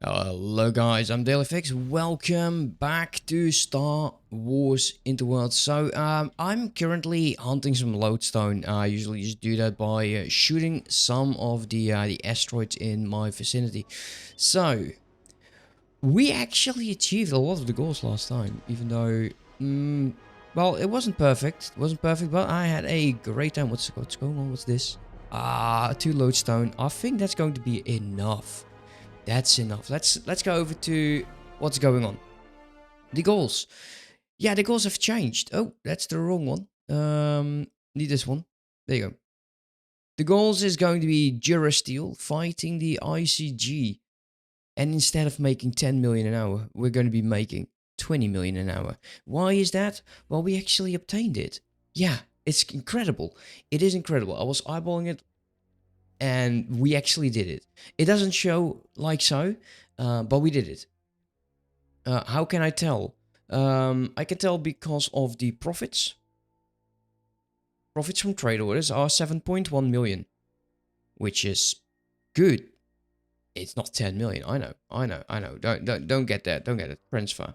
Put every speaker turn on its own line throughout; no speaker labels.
Hello guys, I'm Dyslexic. Welcome back to Star Wars Interworlds. So I'm currently hunting some lodestone. I usually just do that by shooting some of the asteroids in my vicinity. So we actually achieved a lot of the goals last time, even though well, it wasn't perfect. It wasn't perfect, but I had a great time. What's going on? What's this? 2 lodestone. I think that's going to be enough. That's enough. Let's go over to what's going on. The goals. Yeah, the goals have changed. Oh, that's the wrong one. Need this one. There you go. The goals is going to be Durasteel fighting the ICG. And instead of making 10 million an hour, we're going to be making 20 million an hour. Why is that? Well, we actually obtained it. Yeah, it's incredible. It is incredible. I was eyeballing it and we actually did it. It doesn't show like so, but we did it. How can I tell? I can tell because of the profits. Profits from trade orders are 7.1 million, which is good. It's not 10 million. I know. Don't get that. Don't get it. Transfer.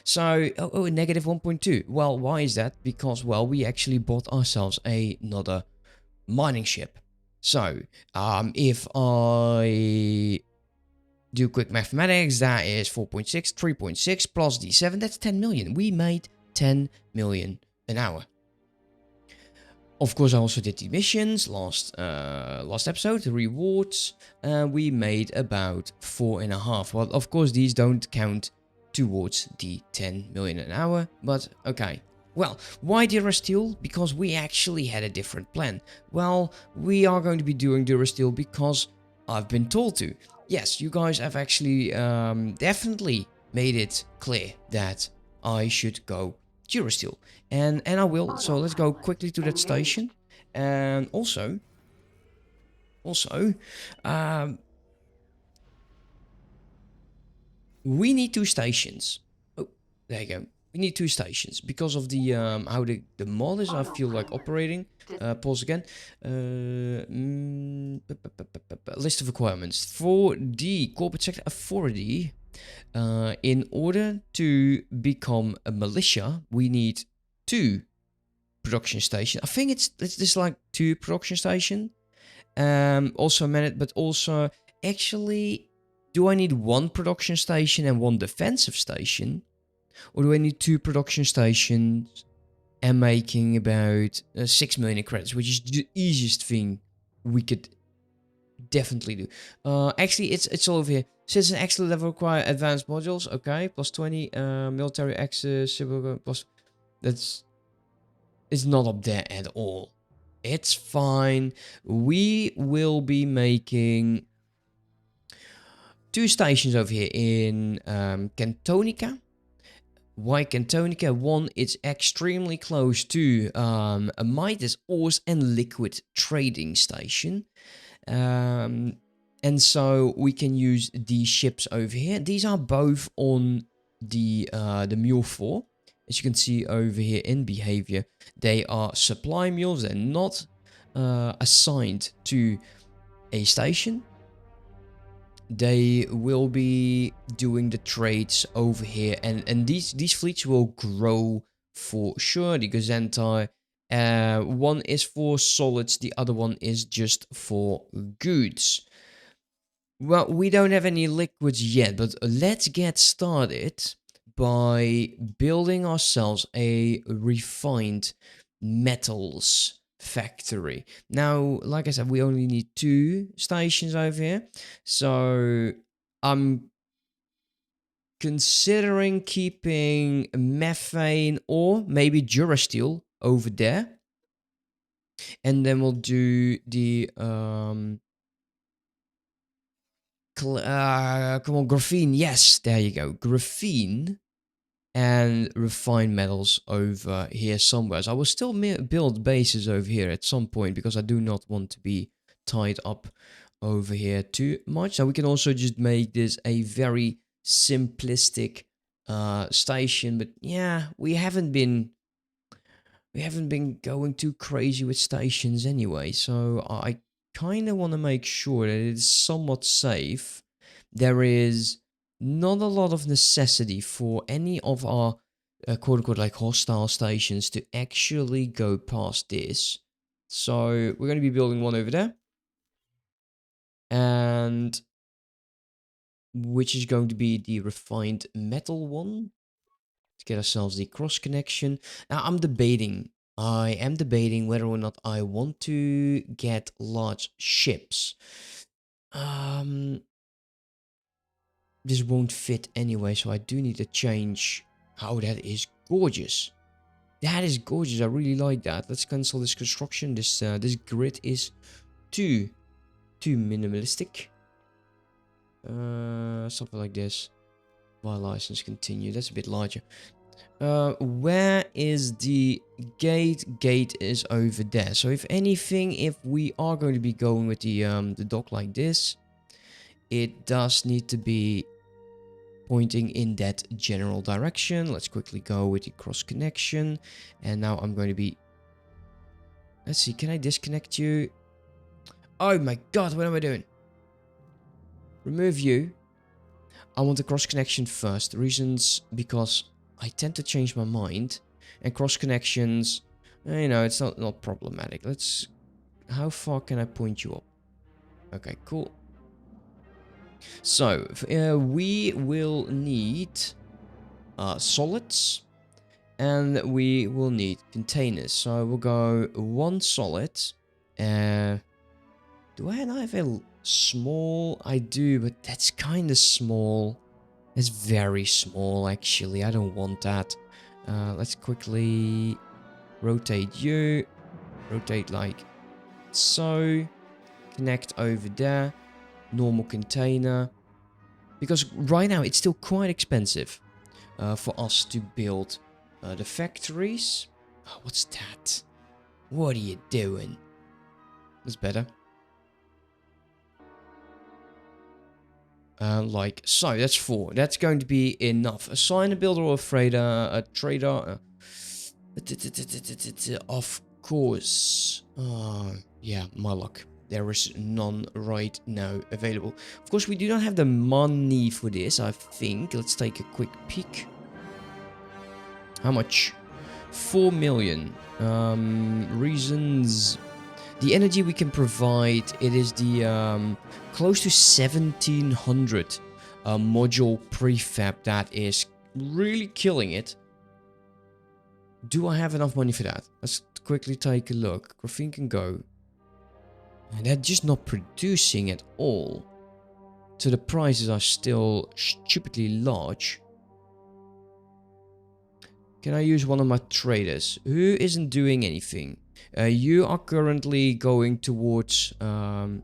So, negative 1.2. Well, why is that? Because, well, we actually bought ourselves another mining ship. So, if I do quick mathematics, that is 4.6, 3.6 plus D7, that's 10 million. We made 10 million an hour. Of course, I also did the missions last episode, the rewards. We made about 4.5. Well, of course, these don't count towards the 10 million an hour, but okay. Well, why Durasteel? Because we actually had a different plan. Well, we are going to be doing Durasteel because I've been told to. Yes, you guys have actually definitely made it clear that I should go Durasteel. And I will. So let's go quickly to that station. And also, we need 2 stations. Oh, there you go. We need 2 stations because of the how the mod is. I feel like operating. Pause again. List of requirements for the corporate sector authority. In order to become a militia, we need 2 production stations. I think it's just like 2 production station. Also managed, but also actually, do I need 1 production station and 1 defensive station, or do I need 2 production stations and making about 6 million credits, which is the easiest thing we could definitely do. Actually, it's all over here. Citizen excellent level require advanced modules. Okay, plus 20 military access, civil plus. That's it's not up there at all. It's fine. We will be making 2 stations over here in Cantonica. Why Cantonica? One, it's extremely close to a Midas ores and liquid trading station. And so we can use these ships over here. These are both on the Mule 4. As you can see over here in behavior, they are supply mules. They're not assigned to a station. They will be doing the trades over here, and these fleets will grow for sure. The Gazentai, one is for solids, the other one is just for goods. Well, we don't have any liquids yet, but let's get started by building ourselves a refined metals factory. Now, like I said, we only need 2 stations over here. So I'm considering keeping methane or maybe Durasteel over there. And then we'll do the come on, graphene. Yes, there you go. Graphene and refined metals over here somewhere. So I will still build bases over here at some point because I do not want to be tied up over here too much. So we can also just make this a very simplistic station. But yeah, we haven't been going too crazy with stations anyway. So kind of want to make sure that it's somewhat safe. There is not a lot of necessity for any of our quote-unquote like hostile stations to actually go past this. So we're going to be building one over there. And which is going to be the refined metal one. To get ourselves the cross connection. Now I am debating whether or not I want to get large ships. This won't fit anyway, so I do need to change. Oh, that is gorgeous. That is gorgeous. I really like that. Let's cancel this construction. This grid is too minimalistic. Something like this. By license continue. That's a bit larger. Where is the gate? Gate is over there. So if anything, if we are going to be going with the dock like this, it does need to be pointing in that general direction. Let's quickly go with the cross connection. And now I'm going to be... Let's see, can I disconnect you? Oh my god, what am I doing? Remove you. I want the cross connection first. The reasons because I tend to change my mind. And cross connections, you know, it's not problematic. Let's... How far can I point you up? Okay, cool. So, we will need solids. And we will need containers. So we'll go one solid. Do I have a small? I do, but that's kind of small. It's very small, actually. I don't want that. Let's quickly rotate you. Rotate like so. Connect over there. Normal container. Because right now it's still quite expensive for us to build the factories. Oh, what's that? What are you doing? That's better. Like so, that's 4. That's going to be enough. Assign a builder or a trader. Of course. Yeah, my luck. There is none right now available. Of course, we do not have the money for this, I think. Let's take a quick peek. How much? 4 million. Reasons. The energy we can provide, it is the close to 1700 module prefab that is really killing it. Do I have enough money for that? Let's quickly take a look. Graphene can go. And they're just not producing at all. So the prices are still stupidly large. Can I use one of my traders? Who isn't doing anything? You are currently going towards... Wow,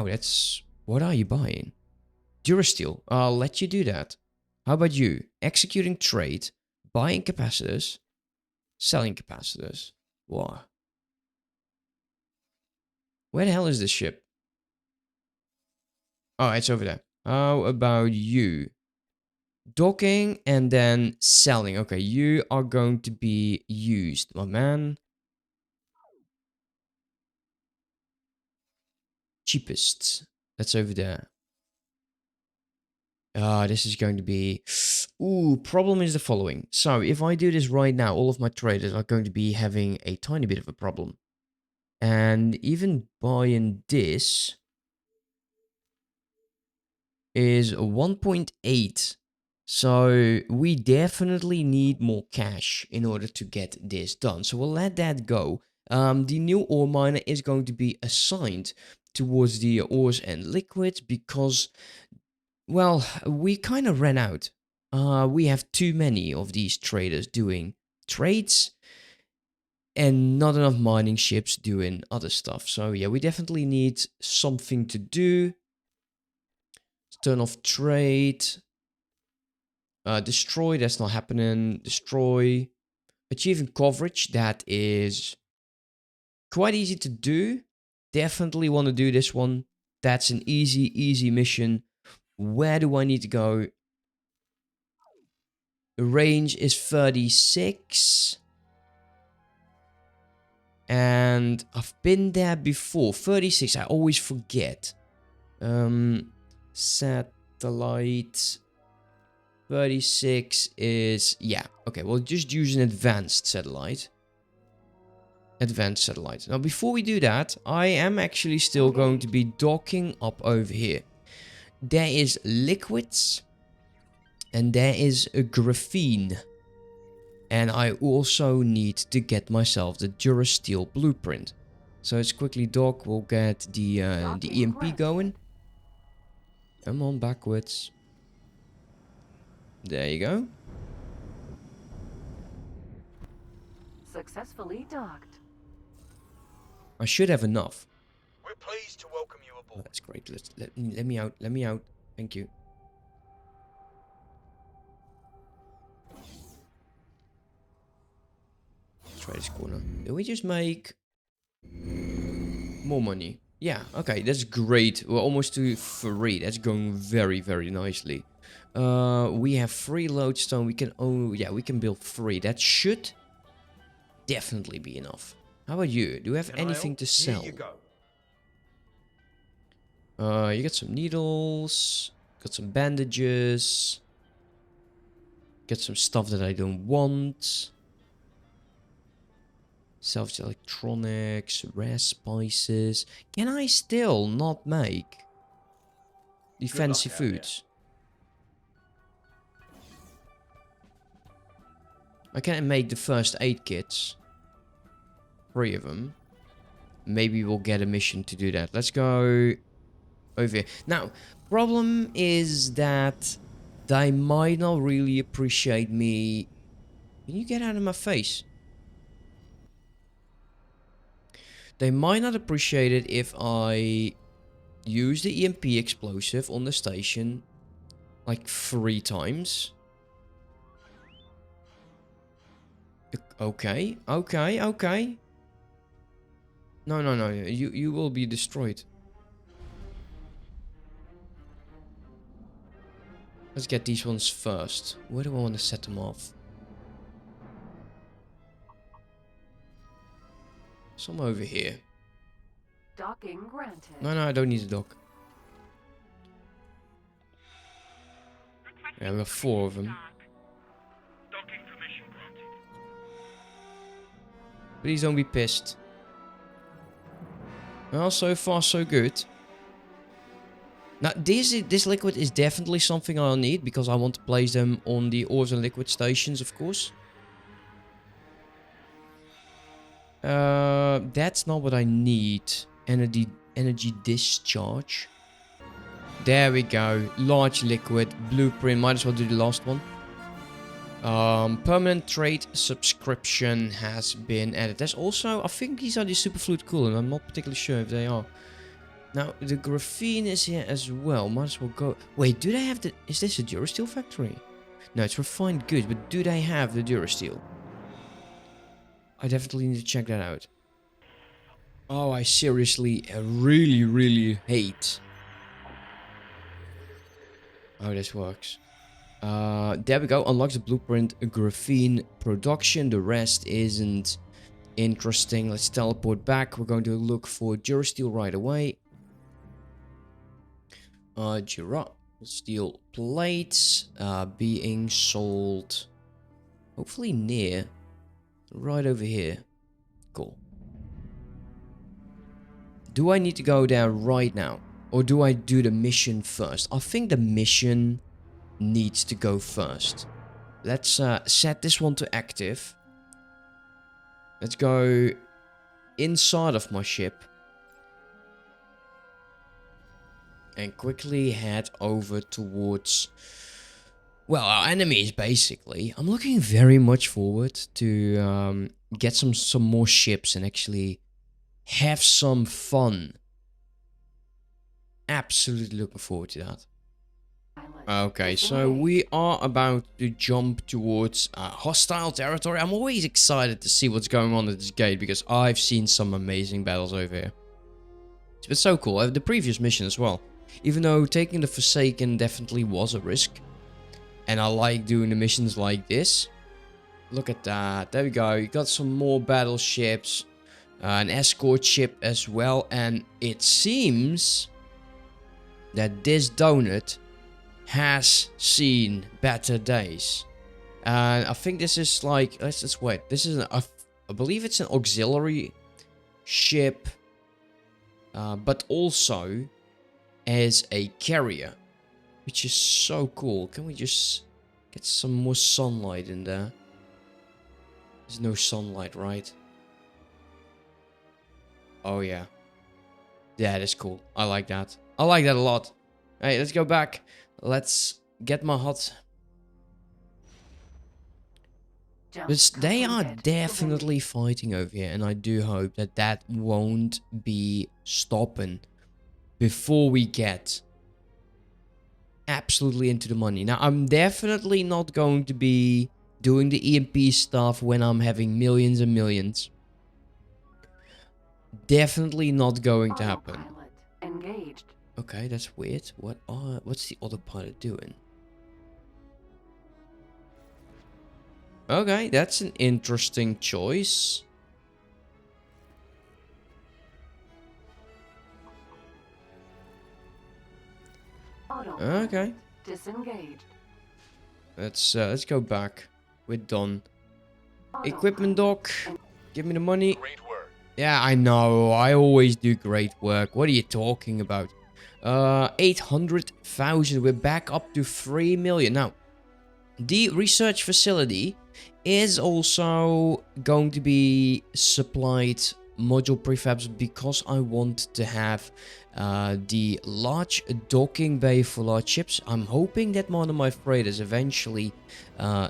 that's... What are you buying? Durasteel. I'll let you do that. How about you? Executing trade, buying capacitors, selling capacitors. Wow. Where the hell is this ship? Oh, it's over there. How about you? Docking and then selling. Okay, you are going to be used, my man. Cheapest. That's over there. This is going to be... Ooh, problem is the following. So, if I do this right now, all of my traders are going to be having a tiny bit of a problem. And even buying this is 1.8. So, we definitely need more cash in order to get this done. So, we'll let that go. The new ore miner is going to be assigned towards the ores and liquids because... Well, we kind of ran out. We have too many of these traders doing trades and not enough mining ships doing other stuff. So yeah, we definitely need something to do. Turn off trade. Destroy, that's not happening. Destroy. Achieving coverage, that is quite easy to do. Definitely want to do this one. That's an easy mission. Where do I need to go? The range is 36. And I've been there before. 36, I always forget. Satellite 36 is, yeah, okay, we'll just use an advanced satellite. Advanced satellite. Now, before we do that, I am actually still going to be docking up over here. There is liquids, and there is a graphene. And I also need to get myself the Durasteel blueprint. So let's quickly dock. We'll get the EMP going. Come on, backwards. There you go.
Successfully docked.
I should have enough.
We're pleased to welcome you aboard.
Oh, that's great. Let me out. Let me out. Thank you. Let's try this corner. Did we just make more money? Yeah, okay, that's great. We're almost to 3. That's going very, very nicely. We have 3 lodestone. We can, oh yeah, we can build 3. That should definitely be enough. How about you? Do you have anything to sell?
Here you
go. You got some needles. Got some bandages. Got some stuff that I don't want. Salvage electronics, rare spices. Can I still not make the fancy foods? I can't make the first 8 kits. 3 of them. Maybe we'll get a mission to do that. Let's go over here. Now, problem is that they might not really appreciate me. Can you get out of my face? They might not appreciate it if I use the EMP explosive on the station like 3 times. Okay, okay, okay. No, no, no. You will be destroyed. Let's get these ones first. Where do I want to set them off? Some over here.
Docking granted.
No, no, I don't need a dock. Yeah, we have 4 of them. Please don't be pissed. Well, so far so good. Now, this liquid is definitely something I'll need because I want to place them on the ores and liquid stations, of course. That's not what I need. Energy discharge. There we go. Large liquid blueprint. Might as well do the last one. Permanent trade subscription has been added. There's also, I think these are the superfluid coolant. I'm not particularly sure if they are. Now, the graphene is here as well. Might as well go. Wait, do they have the... Is this a Durasteel factory? No, it's refined goods, but do they have the Durasteel? I definitely need to check that out. Oh, I seriously really, really hate how this works. There we go. Unlocks the blueprint graphene production. The rest isn't interesting. Let's teleport back. We're going to look for Durasteel right away. Durasteel plates being sold. Hopefully near. Right over here. Cool. Do I need to go there right now? Or do I do the mission first? I think the mission needs to go first. Let's set this one to active. Let's go inside of my ship. And quickly head over towards... Well, our enemies, basically. I'm looking very much forward to get some more ships and actually have some fun. Absolutely looking forward to that. Okay, so we are about to jump towards hostile territory. I'm always excited to see what's going on at this gate because I've seen some amazing battles over here. It's been so cool. The previous mission as well. Even though taking the Forsaken definitely was a risk. And I like doing the missions like this. Look at that. There we go. You got some more battleships. an escort ship as well. And it seems that this donut has seen better days. And I think this is like, let's just wait. This is, I believe it's an auxiliary ship, but also as a carrier, which is so cool. Can we just get some more sunlight in there? There's no sunlight, right? Oh yeah. Yeah, that's cool. I like that. I like that a lot. Hey, let's go back. Let's get my hut.
Jump
But they are
completed.
definitely fighting over here, and I do hope that that won't be stopping before we get absolutely into the money. Now, I'm definitely not going to be doing the EMP stuff when I'm having millions and millions. Definitely not going to happen.
Autopilot engaged.
Okay, that's weird. What's the autopilot doing? Okay, that's an interesting choice.
Autopilot
Okay,
disengaged.
let's go back. We're done.
Autopilot
Equipment dock, give me the money.
Great work.
Yeah, I know. I always do great work. What are you talking about? 800,000. We're back up to 3 million. Now, the research facility is also going to be supplied module prefabs because I want to have the large docking bay for large ships. I'm hoping that one of my freighters eventually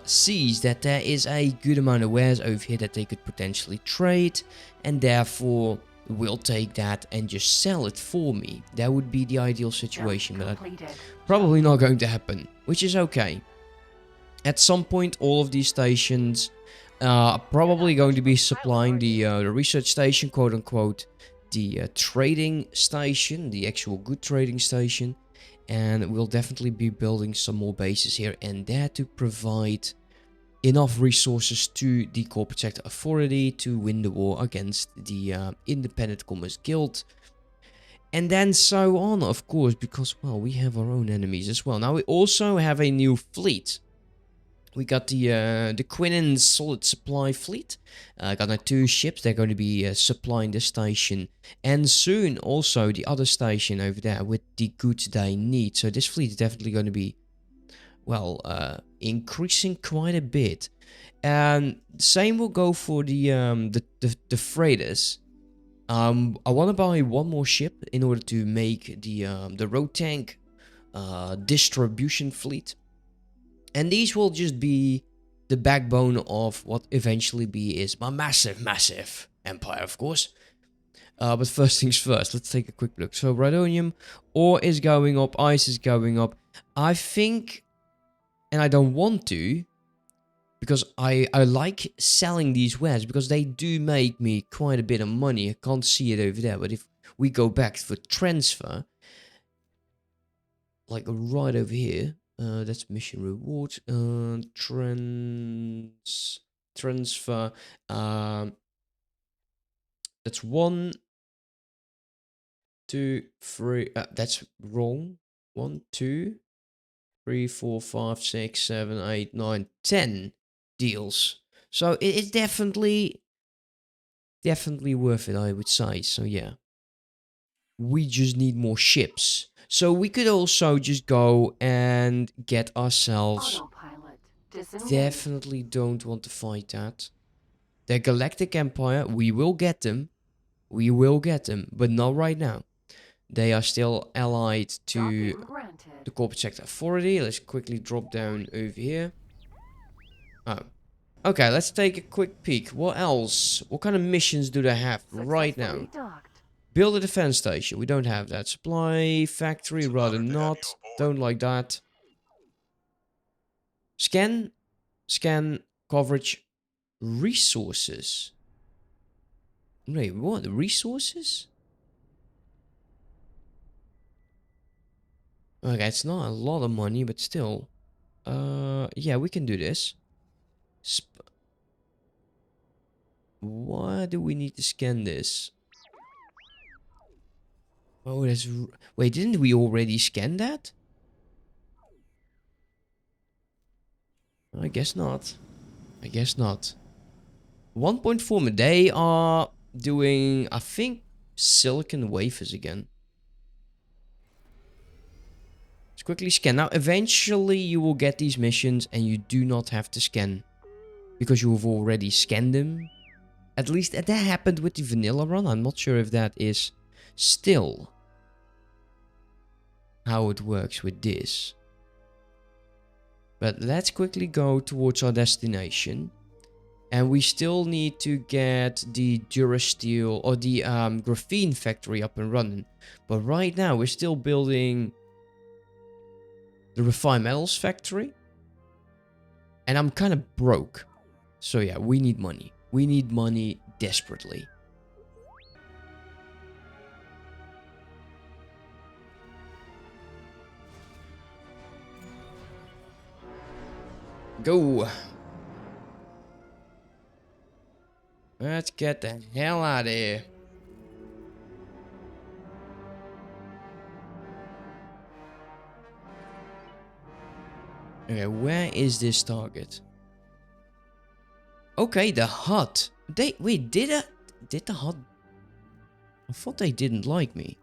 sees that there is a good amount of wares over here that they could potentially trade, and therefore will take that and just sell it for me. That would be the ideal situation, but that's probably not going to happen, which is okay. At some point, all of these stations are probably going to be supplying the research station, quote unquote, the trading station, the actual good trading station, and we'll definitely be building some more bases here and there to provide enough resources to the Corporate Sector Authority to win the war against the Independent Commerce Guild. And then so on, of course, because, well, we have our own enemies as well. Now, we also have a new fleet. We got the Quinnen Solid Supply Fleet. Got now 2 ships. They're going to be supplying the station. And soon also the other station over there with the goods they need. So this fleet is definitely going to be, well, increasing quite a bit. And same will go for the freighters. I want to buy one more ship in order to make the road tank distribution fleet. And these will just be the backbone of what eventually is my massive empire, of course. But first things first, let's take a quick look. So Radonium ore is going up, ice is going up. I think, and I don't want to, because I like selling these wares because they do make me quite a bit of money. I can't see it over there, but if we go back for transfer, like right over here, that's mission reward. Transfer. That's 1, 2, 3. That's wrong. 1, 2, 3, 4, 5, 6, 7, 8, 9, 10 deals. So it's definitely worth it, I would say. So yeah, we just need more ships. So we could also just go and get ourselves.
Autopilot disengaged.
Definitely don't want to fight that. The Galactic Empire, we will get them. We will get them, but not right now. They are still allied to
Docking granted.
the Corporate Sector Authority. Let's quickly drop down over here. Oh. Okay, let's take a quick peek. What else? What kind of missions do they have right now?
Successfully docked.
Build a defense station. We don't have that. Supply factory, rather not. Don't like that. Scan coverage, resources. Wait, what? Resources? Okay, it's not a lot of money, but still. Yeah, we can do this. Why do we need to scan this? Oh, that's... Wait, didn't we already scan that? I guess not. I guess not. 1.4 million. They are doing, I think, silicon wafers again. Let's quickly scan. Now, eventually you will get these missions and you do not have to scan. Because you have already scanned them. At least that happened with the vanilla run. I'm not sure if that is still how it works with this. But let's quickly go towards our destination. And we still need to get the Durasteel or the Graphene factory up and running. But right now we're still building the refined metals factory. And I'm kind of broke. So yeah, we need money. We need money desperately. Go. Let's get the hell out of here. Okay, where is this target? Okay, the hut. Wait, did the hut? I thought they didn't like me.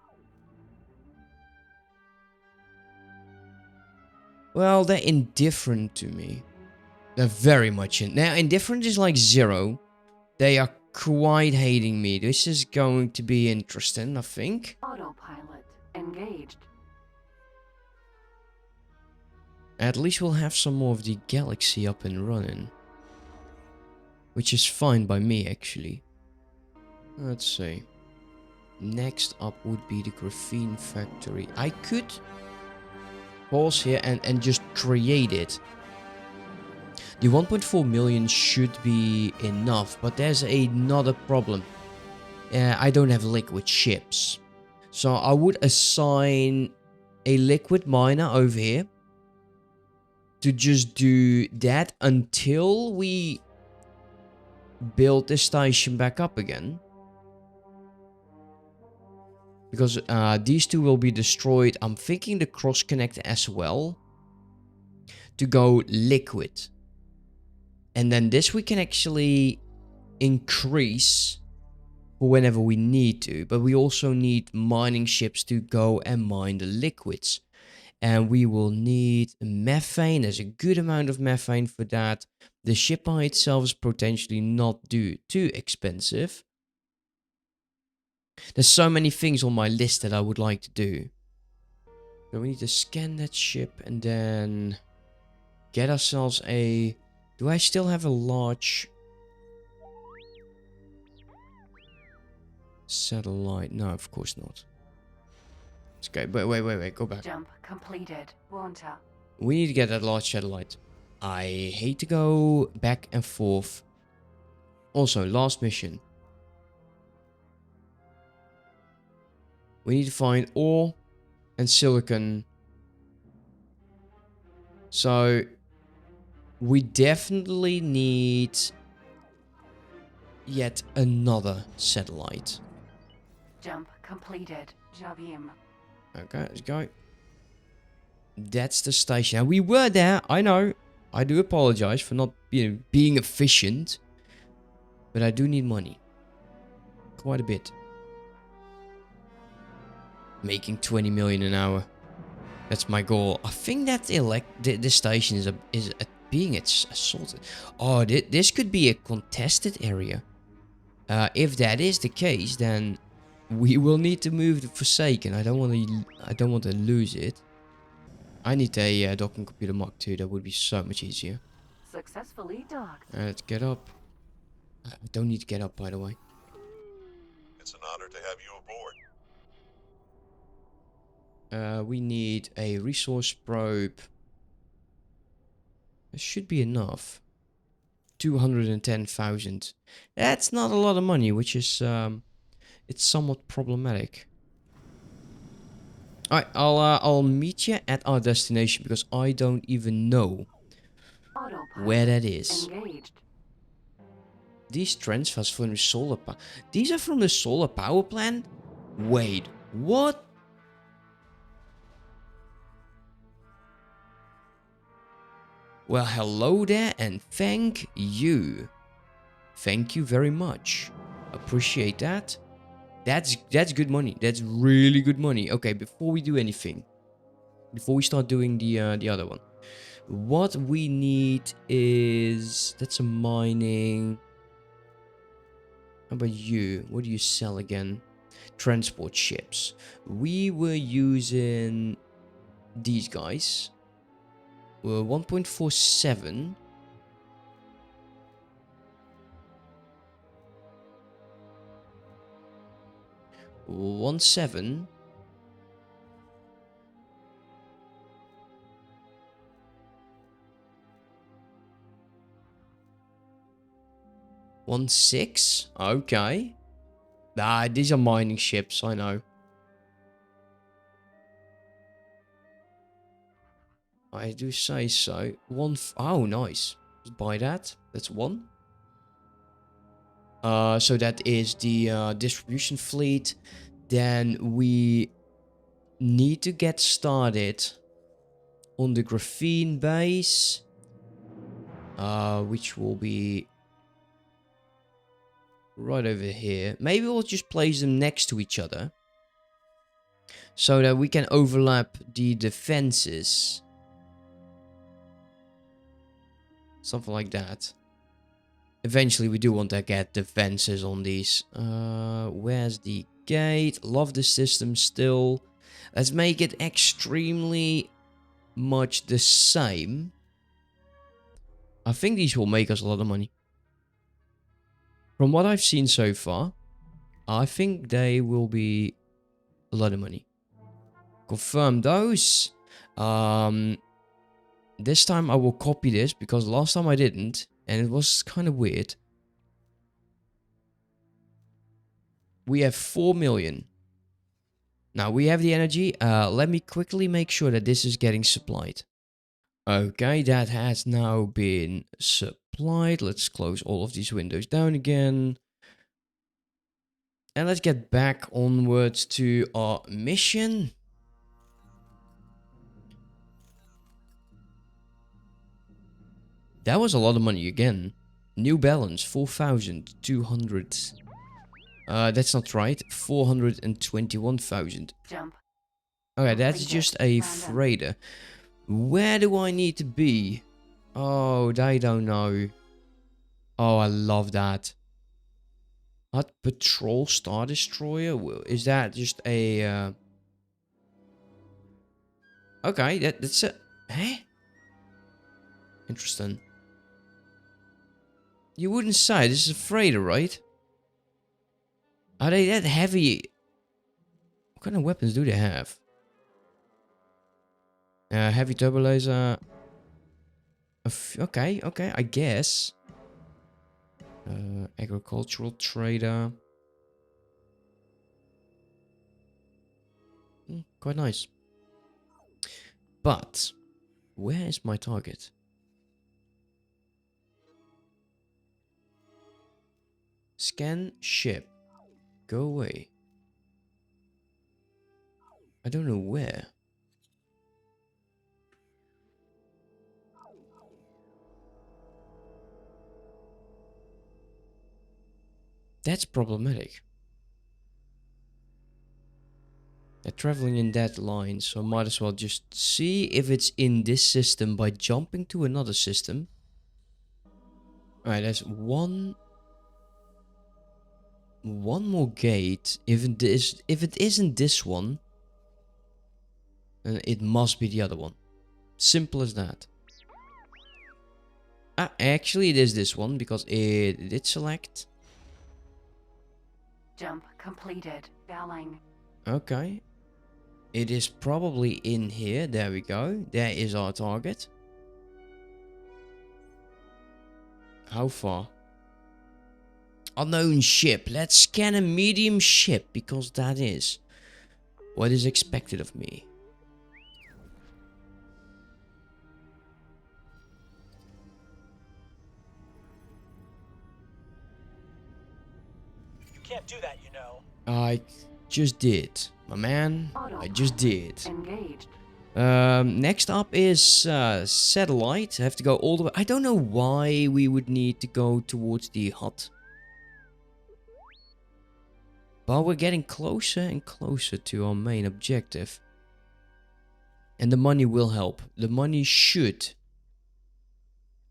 Well, they're indifferent to me. They're very much Now, indifferent is like 0. They are quite hating me. This is going to be interesting, I think.
Autopilot engaged.
At least we'll have some more of the galaxy up and running. Which is fine by me, actually. Let's see. Next up would be the Graphene factory. I could pause here and just create it. The 1.4 million should be enough, but there's another problem. I don't have liquid ships. So I would assign a liquid miner over here to just do that until we build the station back up again. Because these two will be destroyed. I'm thinking the cross connect as well to go liquid. And then this we can actually increase for whenever we need to. But we also need mining ships to go and mine the liquids. And we will need methane. There's a good amount of methane for that. The ship by itself is potentially not too expensive. There's so many things on my list that I would like to do. So we need to scan that ship and then get ourselves a... Do I still have a large satellite? No, of course not. Okay, but wait, go back.
Jump completed. Water.
We need to get that large satellite. I hate to go back and forth. Also, last mission. We need to find ore and silicon. So we definitely need yet another satellite.
Jump completed. Javim.
Okay, let's go. That's the station. Now, we were there. I know. I do apologize for not being efficient. But I do need money. Quite a bit. Making 20 million an hour. That's my goal. I think that this station is being assaulted. Oh, this could be a contested area. If that is the case, then we will need to move the Forsaken. I don't want to lose it. I need a docking computer Mark II. That would be so much easier.
Successfully docked.
Let's get up. I don't need to get up, by the way.
It's an honor to have you aboard.
We need a resource probe. It should be enough. 210,000. That's not a lot of money, which is it's somewhat problematic. Alright, I'll meet you at our destination because I don't even know
Autopilot
where that is.
engaged.
These transfers from the solar power. These are from the solar power plant? Wait, what? Well, hello there and thank you. Thank you very much. Appreciate that. That's good money. That's really good money. Okay, before we do anything, before we start doing the other one, what we need is that's a mining. How about you? What do you sell again? Transport ships. We were using these guys. Were 1.47. 1.7. 1.6. Okay. Ah, these are mining ships, I know. I do say so. Oh, nice. Let's buy that. That's one. So that is the distribution fleet. Then we need to get started on the graphene base, which will be right over here. Maybe we'll just place them next to each other so that we can overlap the defenses. Something like that. Eventually we do want to get defenses on these. Where's the gate? Love the system still. Let's make it extremely much the same. I think these will make us a lot of money. From what I've seen so far, I think they will be a lot of money. Confirm those. This time I will copy this because last time I didn't. And it was kind of weird. We have 4 million. Now we have the energy. Let me quickly make sure that this is getting supplied. Okay, that has now been supplied. Let's close all of these windows down again. And let's get back onwards to our mission. That was a lot of money again. New balance, 4,200. That's not right. 421,000.
Jump.
Okay, that's
Completed.
just a
Random.
freighter. Where do I need to be? Oh, they don't know. Oh, I love that. What? Patrol Star Destroyer? Is that just a... Okay, that's a... Eh? Interesting. You wouldn't say. This is a freighter, right? Are they that heavy? What kind of weapons do they have? Heavy turbo laser. Okay, I guess. Agricultural trader. Quite nice. But, where is my target? Scan ship. Go away. I don't know where. That's problematic. They're traveling in that line, so I might as well just see if it's in this system by jumping to another system. Alright, there's one more gate. If it isn't this one, then it must be the other one. Simple as that. Ah, actually it is this one because it did select.
Jump completed. Bowing.
Okay. It is probably in here. There we go. There is our target. How far? Unknown ship. Let's scan a medium ship because that is what is expected of me. I just did. My man, I just did.
Engaged.
Next up is satellite. I have to go all the way. I don't know why we would need to go towards the hut. But we're getting closer and closer to our main objective. And the money will help. The money should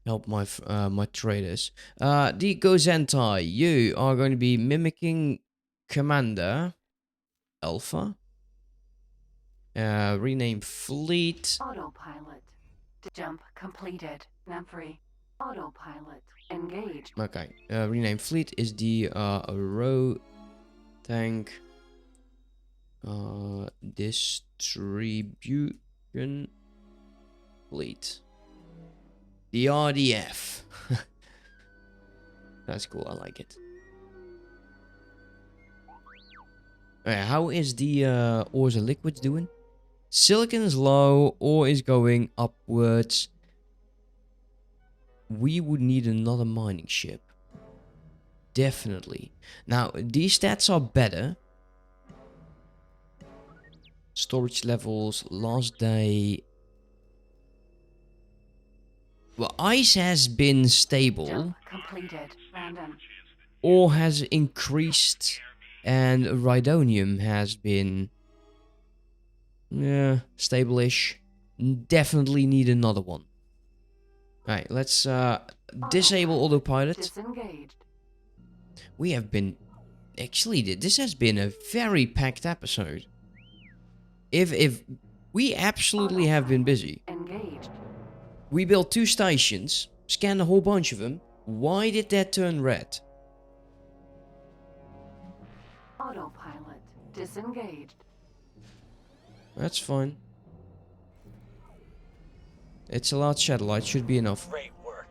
help my my traders. The Gozentai, you are going to be mimicking Commander Alpha. Rename fleet.
Autopilot. Jump completed. Namfree. Autopilot. Engaged.
Okay. Rename fleet is the row tank distribution fleet. The RDF. That's cool. I like it. How is the ores and liquids doing? Silicon is low, ore is going upwards. We would need another mining ship. Definitely. Now, these stats are better. Storage levels, last day. Well, ice has been stable.
Jump completed. Random.
Ore has increased. And Rhydonium has been... yeah, stable-ish. Definitely need another one. Alright, let's disable autopilot.
Disengaged.
We have been... actually, this has been a very packed episode. If we absolutely have been busy.
Engaged.
We built 2 stations, scanned a whole bunch of them. Why did that turn red?
Autopilot. Disengaged.
That's fine. It's a large satellite, should be enough.
Great work.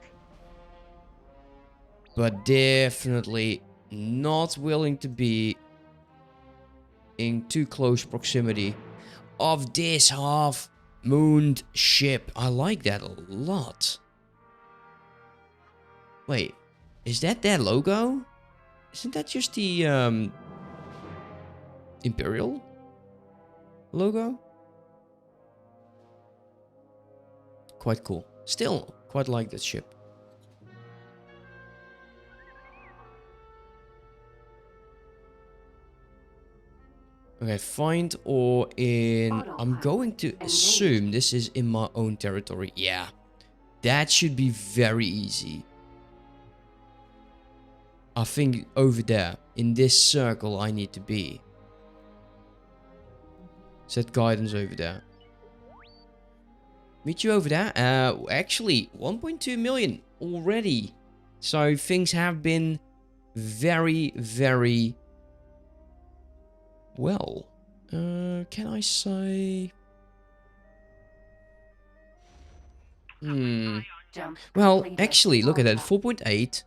But definitely not willing to be in too close proximity of this half-mooned ship. I like that a lot. Wait, is that their logo? Isn't that just the Imperial logo? Quite cool. Still, quite like that ship. Okay, find ore in... I'm going to assume this is in my own territory. Yeah, that should be very easy. I think over there, in this circle I need to be. Set guidance over there. Meet you over there. Actually, 1.2 million already. So things have been very, very well. Can I say?
Jump
Well,
completed.
actually, look at that. 4.8.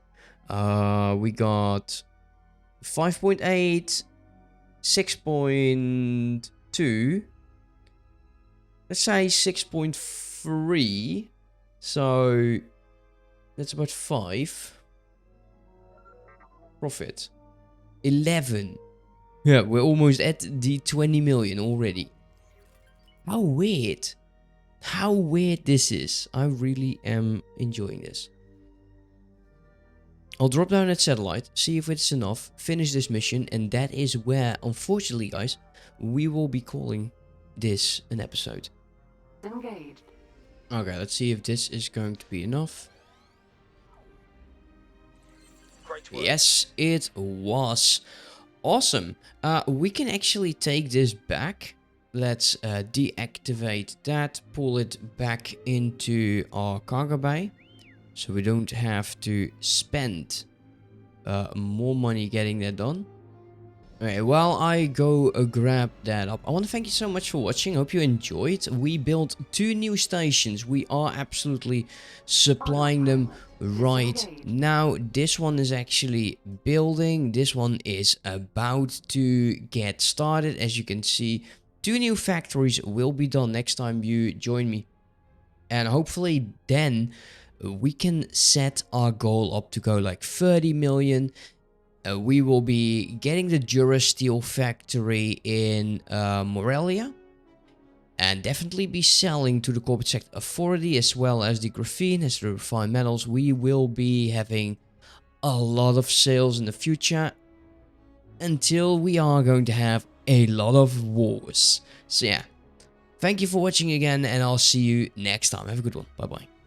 We got 5.8, 6.2. Let's say 6.3. So that's about 5. Profit. 11. Yeah, we're almost at the 20 million already. How weird. How weird this is. I really am enjoying this. I'll drop down that satellite, see if it's enough, finish this mission, and that is where, unfortunately, guys, we will be calling this an episode.
Engaged.
Okay, let's see if this is going to be enough.
Great work.
Yes, it was. Awesome. We can actually take this back. Let's deactivate that, pull it back into our cargo bay. So we don't have to spend more money getting that done. Okay, while I go grab that up, I want to thank you so much for watching. Hope you enjoyed. We built 2 new stations. We are absolutely supplying them right now. This one is actually building. This one is about to get started. As you can see, 2 new factories will be done next time you join me. And hopefully then we can set our goal up to go like 30 million. We will be getting the Durasteel factory in Morelia. And definitely be selling to the corporate sector authority as well as the graphene, as the refined metals. We will be having a lot of sales in the future until we are going to have a lot of wars. So yeah, thank you for watching again, and I'll see you next time. Have a good one. Bye bye.